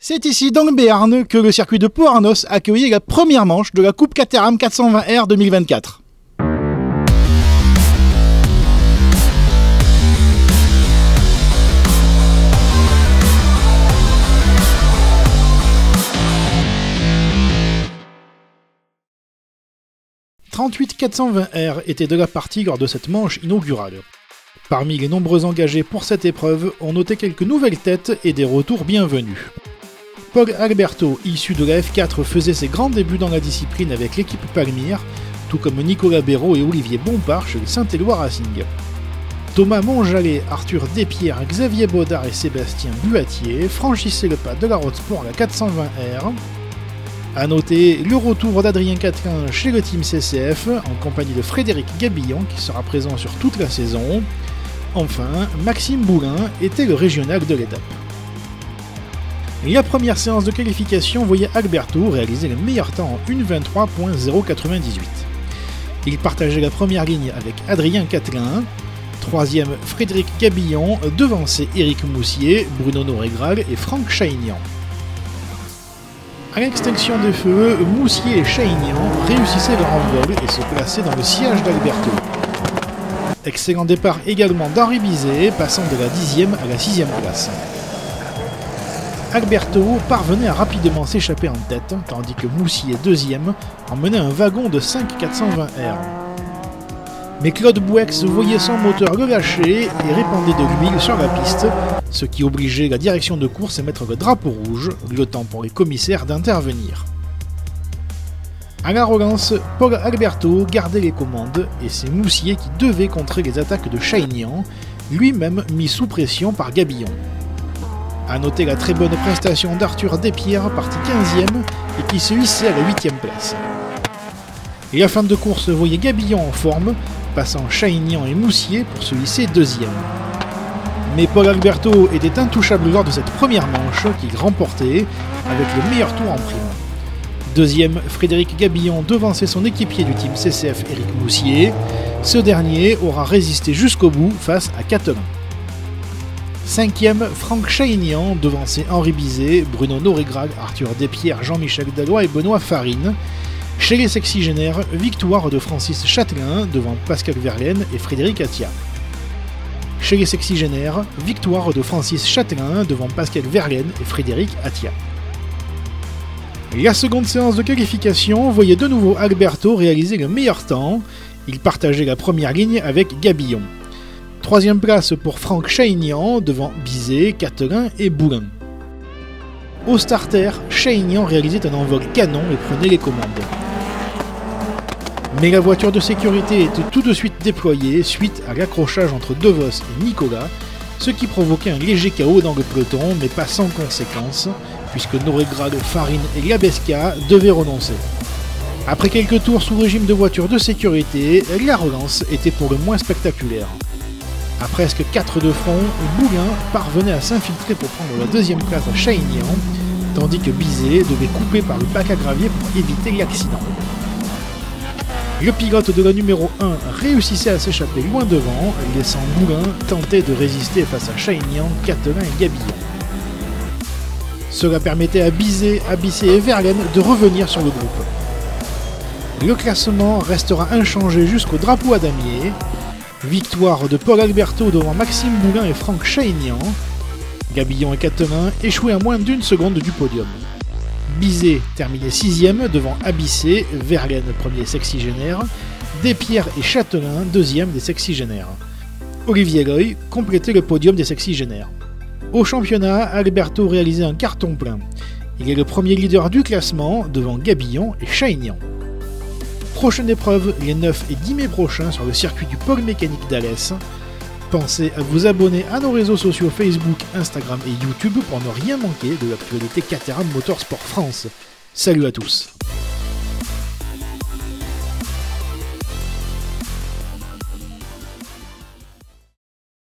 C'est ici dans le Béarn que le circuit de Pau-Arnos accueillait la première manche de la Coupe Caterham 420R 2024. « 38 420R était de la partie lors de cette manche inaugurale. Parmi les nombreux engagés pour cette épreuve, on notait quelques nouvelles têtes et des retours bienvenus. Paul Alberto, issu de la F4, faisait ses grands débuts dans la discipline avec l'équipe Palmyre, tout comme Nicolas Béraud et Olivier Bompard chez le Saint-Éloi Racing. Thomas Monjalet, Arthur Despierres, Xavier Baudard et Sébastien Buatier franchissaient le pas de la Road Sport à la 420R. A noter le retour d'Adrien Quatelain chez le team CCF en compagnie de Frédéric Gabillon qui sera présent sur toute la saison. Enfin, Maxime Boulin était le régional de l'étape. La première séance de qualification voyait Alberto réaliser le meilleur temps en 1:23.098. Il partageait la première ligne avec Adrien Quatelain, troisième Frédéric Gabillon, devancé Éric Moussier, Bruno Noregral et Franck Chaignan. À l'extinction des feux, Moussier et Chaignan réussissaient leur envol et se plaçaient dans le sillage d'Alberto. Excellent départ également d'Henri Bizet, passant de la 10e à la 6e place. Alberto parvenait à rapidement s'échapper en tête, tandis que Moussier, deuxième, emmenait un wagon de 5 420R. Mais Claude Bouex voyait son moteur le lâcher et répandait de l'huile sur la piste, ce qui obligeait la direction de course à mettre le drapeau rouge, le temps pour les commissaires d'intervenir. À la relance, Paul Alberto gardait les commandes et c'est Moussier qui devait contrer les attaques de Chaignan, lui-même mis sous pression par Gabillon. A noter la très bonne prestation d'Arthur Despierres, parti 15e et qui se hissait à la 8e place. Et la fin de course voyait Gabillon en forme, passant Chaignan et Moussier pour se hisser 2e. Mais Paul Alberto était intouchable lors de cette première manche qu'il remportait avec le meilleur tour en prime. Deuxième, Frédéric Gabillon devançait son équipier du team CCF Éric Moussier. Ce dernier aura résisté jusqu'au bout face à Quatelain. Cinquième, Franck Chaignan devançait Henri Bizet, Bruno Noregral, Arthur Despierres, Jean-Michel Dalloy et Benoît Farine. Chez les sexygénaires, victoire de Francis Châtelain devant Pascal Verlaine et Frédéric Attia. Chez les sexygénaires, victoire de Francis Châtelain devant Pascal Verlaine et Frédéric Attia. La seconde séance de qualification voyait de nouveau Alberto réaliser le meilleur temps. Il partageait la première ligne avec Gabillon. Troisième place pour Franck Chaignan devant Bizet, Quatelain et Boulin. Au starter, Chaignan réalisait un envol canon et prenait les commandes. Mais la voiture de sécurité était tout de suite déployée suite à l'accrochage entre De Vos et Nicolas, ce qui provoquait un léger chaos dans le peloton, mais pas sans conséquence, puisque Noregral, Farine et Labesca devaient renoncer. Après quelques tours sous régime de voiture de sécurité, la relance était pour le moins spectaculaire. À presque 4 de front, Boulin parvenait à s'infiltrer pour prendre la deuxième place à Chaignan, tandis que Bizet devait couper par le bac à gravier pour éviter l'accident. Le pilote de la numéro 1 réussissait à s'échapper loin devant, laissant Boulin tenter de résister face à Chaignan, Quatelain et Gabillon. Cela permettait à Bizet, Abissé et Verlaine de revenir sur le groupe. Le classement restera inchangé jusqu'au drapeau à damier. Victoire de Paul Alberto devant Maxime Boulin et Franck Chaignan. Gabillon et Quatelain échouaient à moins d'1 seconde du podium. Bizet terminait 6e devant Abissé, Verlaine premier sexygénaire, Despierres et Châtelain 2e des sexygénaires. Olivier Loy complétait le podium des sexygénaires. Au championnat, Alberto réalisait un carton plein. Il est le premier leader du classement devant Gabillon et Chaignan. Prochaine épreuve les 9 et 10 mai prochains sur le circuit du pôle mécanique d'Alès. Pensez à vous abonner à nos réseaux sociaux Facebook, Instagram et YouTube pour ne rien manquer de l'actualité Caterham Motorsport France. Salut à tous!